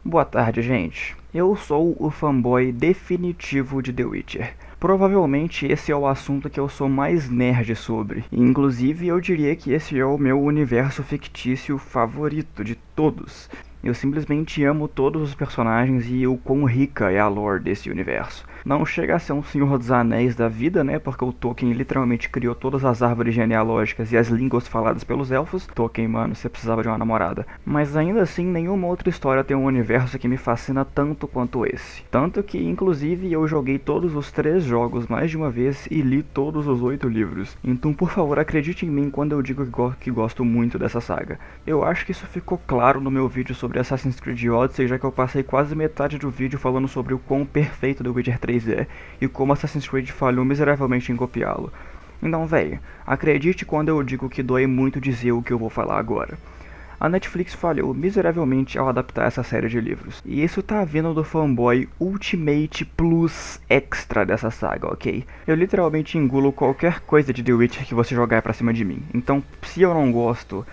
Boa tarde, gente. Eu sou o fanboy definitivo de The Witcher. Provavelmente esse é o assunto que eu sou mais nerd sobre. Inclusive, eu diria que esse é o meu universo fictício favorito de todos. Eu simplesmente amo todos os personagens e o quão rica é a lore desse universo. Não chega a ser um Senhor dos Anéis da vida, né? Porque o Tolkien literalmente criou todas as árvores genealógicas e as línguas faladas pelos elfos. Tolkien, mano, você precisava de uma namorada. Mas ainda assim, nenhuma outra história tem um universo que me fascina tanto quanto esse. Tanto que, inclusive, eu joguei todos os 3 jogos mais de uma vez e li todos os 8 livros. Então, por favor, acredite em mim quando eu digo que gosto muito dessa saga. Eu acho que isso ficou claro no meu vídeo sobre Assassin's Creed Odyssey, já que eu passei quase metade do vídeo falando sobre o quão perfeito The Witcher 3 é e como Assassin's Creed falhou miseravelmente em copiá-lo. Então, véi, acredite quando eu digo que dói muito dizer o que eu vou falar agora. A Netflix falhou miseravelmente ao adaptar essa série de livros. E isso tá vindo do fanboy Ultimate Plus Extra dessa saga, ok? Eu literalmente engulo qualquer coisa de The Witcher que você jogar pra cima de mim. Então, se eu não gosto,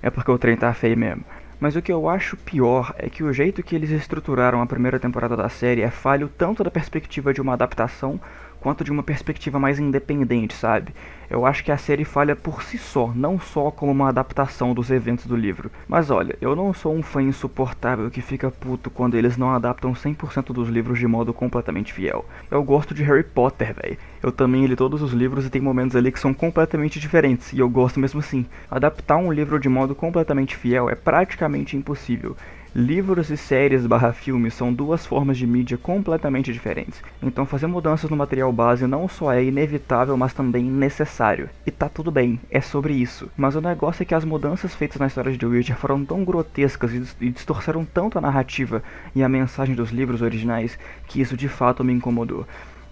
é porque o trem tá feio mesmo. Mas o que eu acho pior é que o jeito que eles estruturaram a primeira temporada da série é falho tanto da perspectiva de uma adaptação quanto de uma perspectiva mais independente, sabe? Eu acho que a série falha por si só, não só como uma adaptação dos eventos do livro. Mas olha, eu não sou um fã insuportável que fica puto quando eles não adaptam 100% dos livros de modo completamente fiel. Eu gosto de Harry Potter, véi. Eu também li todos os livros e tem momentos ali que são completamente diferentes, e eu gosto mesmo assim. Adaptar um livro de modo completamente fiel é praticamente impossível. Livros e séries / filmes são duas formas de mídia completamente diferentes, então fazer mudanças no material base não só é inevitável, mas também necessário. E tá tudo bem, é sobre isso. Mas o negócio é que as mudanças feitas na história de The Witcher foram tão grotescas e distorceram tanto a narrativa e a mensagem dos livros originais que isso de fato me incomodou.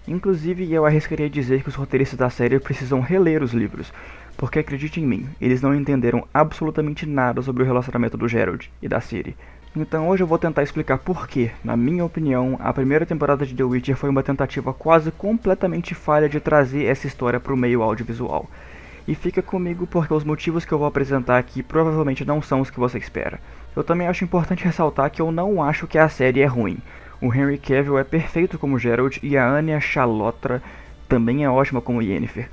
Inclusive, eu arriscaria dizer que os roteiristas da série precisam reler os livros, porque acredite em mim, eles não entenderam absolutamente nada sobre o relacionamento do Geralt e da Ciri. Então hoje eu vou tentar explicar por que, na minha opinião, a primeira temporada de The Witcher foi uma tentativa quase completamente falha de trazer essa história para o meio audiovisual. E fica comigo porque os motivos que eu vou apresentar aqui provavelmente não são os que você espera. Eu também acho importante ressaltar que eu não acho que a série é ruim. O Henry Cavill é perfeito como Geralt e a Anya Chalotra também é ótima como Yennefer.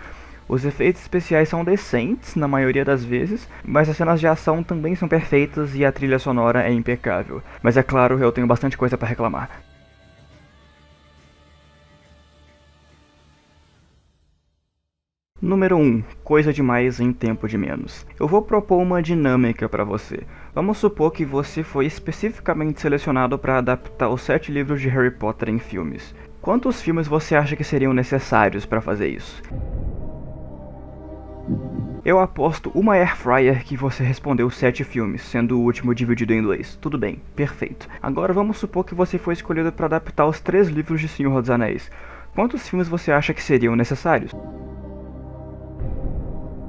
Os efeitos especiais são decentes na maioria das vezes, mas as cenas de ação também são perfeitas e a trilha sonora é impecável. Mas é claro, eu tenho bastante coisa para reclamar. Número 1. Coisa demais em tempo de menos. Eu vou propor uma dinâmica para você. Vamos supor que você foi especificamente selecionado para adaptar os 7 livros de Harry Potter em filmes. Quantos filmes você acha que seriam necessários para fazer isso? Eu aposto uma airfryer que você respondeu 7 filmes, sendo o último dividido em 2. Tudo bem, perfeito. Agora vamos supor que você foi escolhido para adaptar os 3 livros de Senhor dos Anéis. Quantos filmes você acha que seriam necessários?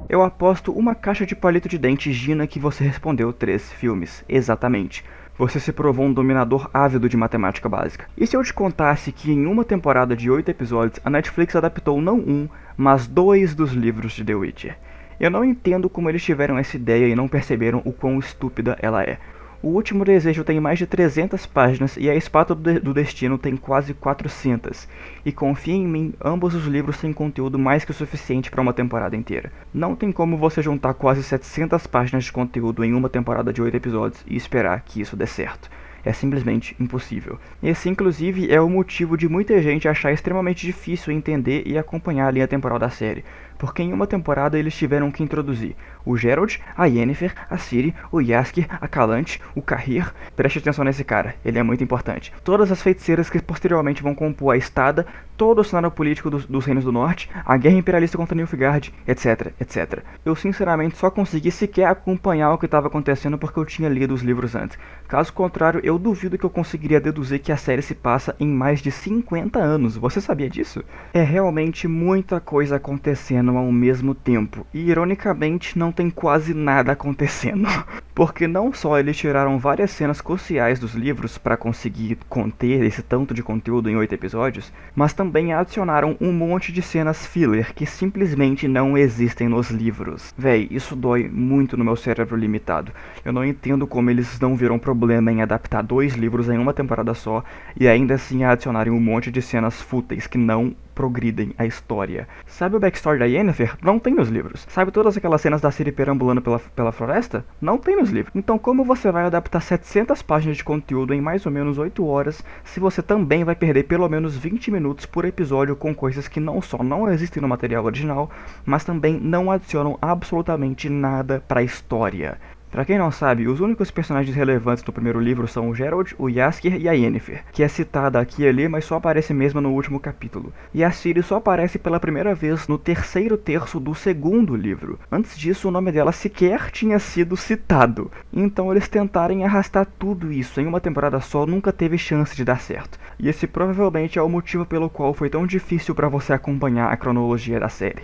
Eu aposto uma caixa de palito de dente Gina que você respondeu 3 filmes. Exatamente. Você se provou um dominador ávido de matemática básica. E se eu te contasse que em uma temporada de 8 episódios, a Netflix adaptou não um, mas 2 dos livros de The Witcher? Eu não entendo como eles tiveram essa ideia e não perceberam o quão estúpida ela é. O Último Desejo tem mais de 300 páginas e A Espada do Destino tem quase 400. E confia em mim, ambos os livros têm conteúdo mais que o suficiente para uma temporada inteira. Não tem como você juntar quase 700 páginas de conteúdo em uma temporada de 8 episódios e esperar que isso dê certo. É simplesmente impossível. Esse, inclusive, é o motivo de muita gente achar extremamente difícil entender e acompanhar a linha temporal da série, porque em uma temporada eles tiveram que introduzir o Geralt, a Yennefer, a Ciri, o Jaskier, a Calante, o Cahir. Preste atenção nesse cara, ele é muito importante. Todas as feiticeiras que posteriormente vão compor a Estada, todo o cenário político dos Reinos do Norte, a guerra imperialista contra Nilfgaard, etc, etc. Eu sinceramente só consegui sequer acompanhar o que estava acontecendo porque eu tinha lido os livros antes. Caso contrário, eu duvido que eu conseguiria deduzir que a série se passa em mais de 50 anos. Você sabia disso? É realmente muita coisa acontecendo acontecendo ao mesmo tempo, e ironicamente não tem quase nada acontecendo. Porque não só eles tiraram várias cenas cruciais dos livros para conseguir conter esse tanto de conteúdo em 8 episódios, mas também adicionaram um monte de cenas filler que simplesmente não existem nos livros. Véi, isso dói muito no meu cérebro limitado. Eu não entendo como eles não viram problema em adaptar 2 livros em uma temporada só e ainda assim adicionarem um monte de cenas fúteis que não progridem a história. Sabe o backstory da Yennefer? Não tem nos livros. Sabe todas aquelas cenas da Ciri perambulando pela floresta? Não tem nos livros. Então como você vai adaptar 700 páginas de conteúdo em mais ou menos 8 horas, se você também vai perder pelo menos 20 minutos por episódio com coisas que não só não existem no material original, mas também não adicionam absolutamente nada para a história? Pra quem não sabe, os únicos personagens relevantes do primeiro livro são o Geralt, o Jaskier e a Yennefer, que é citada aqui e ali, mas só aparece mesmo no último capítulo. E a Ciri só aparece pela primeira vez no terceiro terço do segundo livro. Antes disso, o nome dela sequer tinha sido citado. Então eles tentarem arrastar tudo isso em uma temporada só nunca teve chance de dar certo. E esse provavelmente é o motivo pelo qual foi tão difícil para você acompanhar a cronologia da série.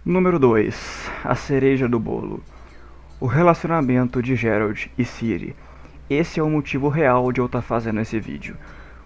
Número 2. A cereja do bolo. O relacionamento de Geralt e Ciri. Esse é o motivo real de eu estar fazendo esse vídeo.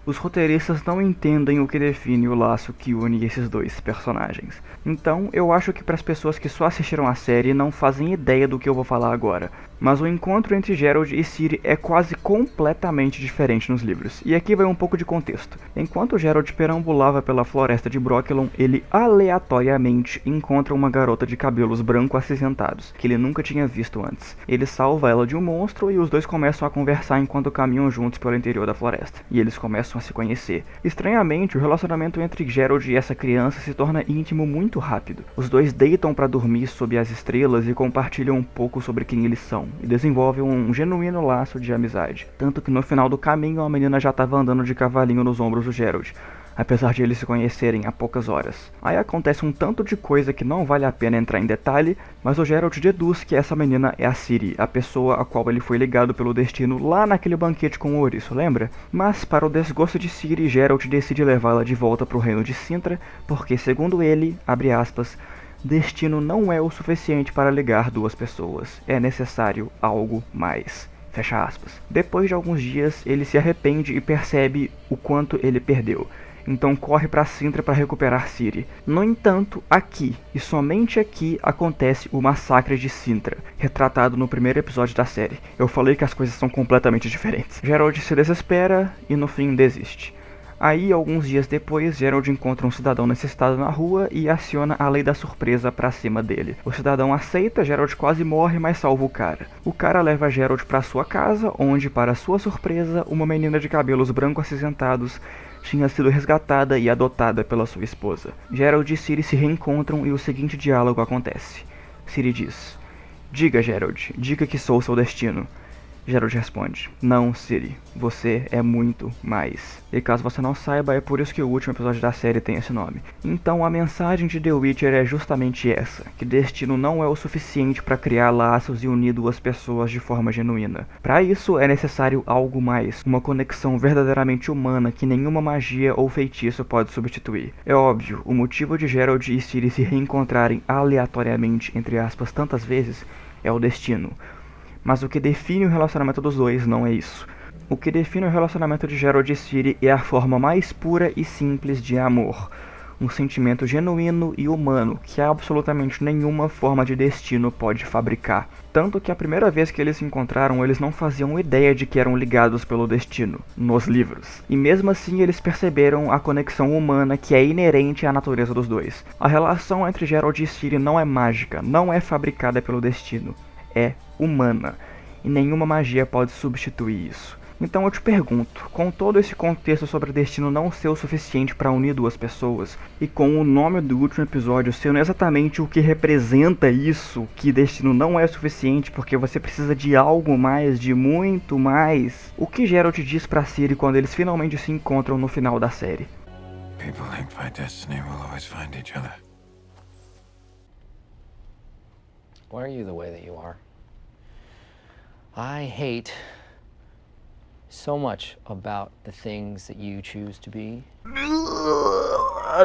Os roteiristas não entendem o que define o laço que une esses dois personagens. Então, eu acho que para as pessoas que só assistiram a série não fazem ideia do que eu vou falar agora. Mas o encontro entre Geralt e Ciri é quase completamente diferente nos livros. E aqui vai um pouco de contexto. Enquanto Geralt perambulava pela floresta de Brokilon, ele aleatoriamente encontra uma garota de cabelos branco acinzentados, que ele nunca tinha visto antes. Ele salva ela de um monstro e os dois começam a conversar enquanto caminham juntos pelo interior da floresta. E eles começam a se conhecer. Estranhamente, o relacionamento entre Geralt e essa criança se torna íntimo muito rápido. Os dois deitam para dormir sob as estrelas e compartilham um pouco sobre quem eles são, e desenvolvem um genuíno laço de amizade. Tanto que no final do caminho a menina já estava andando de cavalinho nos ombros do Geralt, apesar de eles se conhecerem há poucas horas. Aí acontece um tanto de coisa que não vale a pena entrar em detalhe, mas o Geralt deduz que essa menina é a Ciri, a pessoa a qual ele foi ligado pelo destino lá naquele banquete com o ouriço, lembra? Mas para o desgosto de Ciri, Geralt decide levá-la de volta para o reino de Cintra, porque segundo ele, abre aspas, destino não é o suficiente para ligar duas pessoas, é necessário algo mais. Fecha aspas. Depois de alguns dias, ele se arrepende e percebe o quanto ele perdeu. Então corre para Cintra para recuperar Ciri. No entanto, aqui, e somente aqui, acontece o massacre de Cintra, retratado no primeiro episódio da série. Eu falei que as coisas são completamente diferentes. Geralt se desespera e no fim desiste. Aí, alguns dias depois, Geralt encontra um cidadão necessitado na rua e aciona a lei da surpresa pra cima dele. O cidadão aceita, Geralt quase morre, mas salva o cara. O cara leva Geralt pra sua casa, onde, para sua surpresa, uma menina de cabelos branco acinzentados tinha sido resgatada e adotada pela sua esposa. Geralt e Ciri se reencontram e o seguinte diálogo acontece. Ciri diz: "Diga, Geralt, diga que sou seu destino." Geralt responde: "Não, Ciri, você é muito mais." E caso você não saiba, é por isso que o último episódio da série tem esse nome. Então a mensagem de The Witcher é justamente essa, que destino não é o suficiente para criar laços e unir duas pessoas de forma genuína. Para isso é necessário algo mais, uma conexão verdadeiramente humana que nenhuma magia ou feitiço pode substituir. É óbvio, o motivo de Geralt e Ciri se reencontrarem aleatoriamente, entre aspas, tantas vezes, é o destino. Mas o que define o relacionamento dos dois não é isso. O que define o relacionamento de Geralt e Ciri é a forma mais pura e simples de amor. Um sentimento genuíno e humano que absolutamente nenhuma forma de destino pode fabricar. Tanto que a primeira vez que eles se encontraram, eles não faziam ideia de que eram ligados pelo destino, nos livros. E mesmo assim eles perceberam a conexão humana que é inerente à natureza dos dois. A relação entre Geralt e Ciri não é mágica, não é fabricada pelo destino. É humana, e nenhuma magia pode substituir isso. Então eu te pergunto, com todo esse contexto sobre destino não ser o suficiente para unir duas pessoas, e com o nome do último episódio sendo exatamente o que representa isso, que destino não é suficiente porque você precisa de algo mais, de muito mais, o que Geralt diz pra Ciri quando eles finalmente se encontram no final da série? People linked by destiny will always find each other. Why are you the way that you are? I hate so much about the things that you choose to be.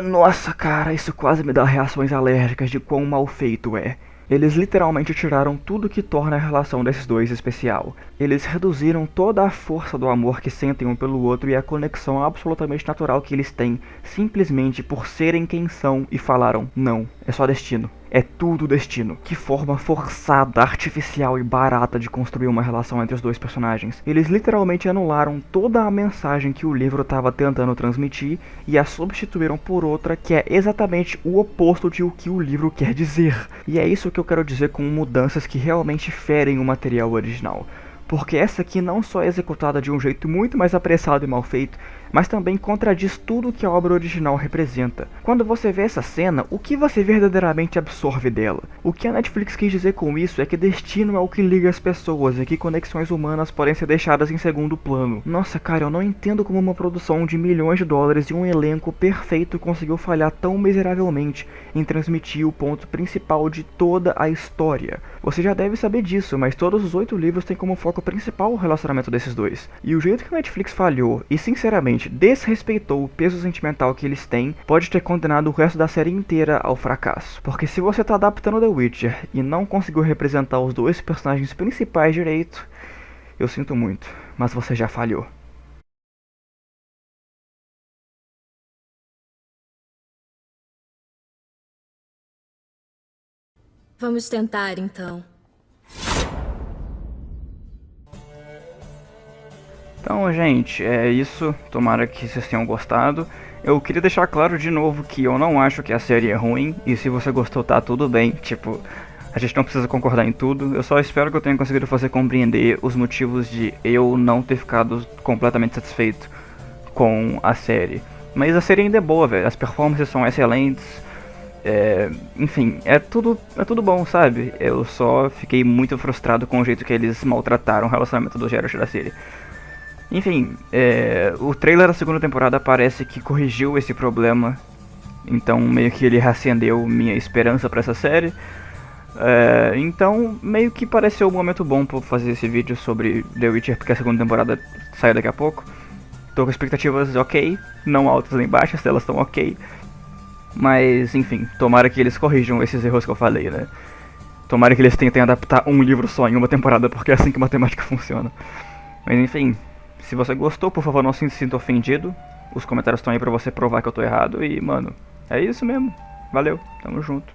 Nossa, cara, isso quase me dá reações alérgicas de quão mal feito é. Eles literalmente tiraram tudo que torna a relação desses dois especial. Eles reduziram toda a força do amor que sentem um pelo outro e a conexão absolutamente natural que eles têm, simplesmente por serem quem são, e falaram, não, é só destino. É tudo destino. Que forma forçada, artificial e barata de construir uma relação entre os dois personagens. Eles literalmente anularam toda a mensagem que o livro estava tentando transmitir e a substituíram por outra que é exatamente o oposto de o que o livro quer dizer. E é isso que eu quero dizer com mudanças que realmente ferem o material original. Porque essa aqui não só é executada de um jeito muito mais apressado e mal feito, mas também contradiz tudo que a obra original representa. Quando você vê essa cena, o que você verdadeiramente absorve dela? O que a Netflix quis dizer com isso é que destino é o que liga as pessoas e que conexões humanas podem ser deixadas em segundo plano. Nossa, cara, eu não entendo como uma produção de milhões de dólares e um elenco perfeito conseguiu falhar tão miseravelmente em transmitir o ponto principal de toda a história. Você já deve saber disso, mas todos os 8 livros têm como foco principal o relacionamento desses dois. E o jeito que a Netflix falhou, e sinceramente desrespeitou o peso sentimental que eles têm, pode ter condenado o resto da série inteira ao fracasso. Porque se você tá adaptando The Witcher e não conseguiu representar os dois personagens principais direito, eu sinto muito, mas você já falhou. Vamos tentar, então. Então, gente, é isso. Tomara que vocês tenham gostado. Eu queria deixar claro de novo que eu não acho que a série é ruim. E se você gostou, tá tudo bem. Tipo, a gente não precisa concordar em tudo. Eu só espero que eu tenha conseguido fazer compreender os motivos de eu não ter ficado completamente satisfeito com a série. Mas a série ainda é boa, velho. As performances são excelentes. Enfim, é tudo bom, sabe? Eu só fiquei muito frustrado com o jeito que eles maltrataram o relacionamento do Geralt da série. Enfim, o trailer da segunda temporada parece que corrigiu esse problema. Então meio que ele reacendeu minha esperança pra essa série. Então meio que pareceu um momento bom pra fazer esse vídeo sobre The Witcher, porque a segunda temporada sai daqui a pouco. Tô com expectativas ok, não altas nem baixas, elas estão ok. Mas enfim, tomara que eles corrijam esses erros que eu falei, né? Tomara que eles tentem adaptar um livro só em uma temporada, porque é assim que matemática funciona. Mas enfim, se você gostou, por favor, não se sinta ofendido. Os comentários estão aí pra você provar que eu tô errado. E, mano, é isso mesmo. Valeu, tamo junto.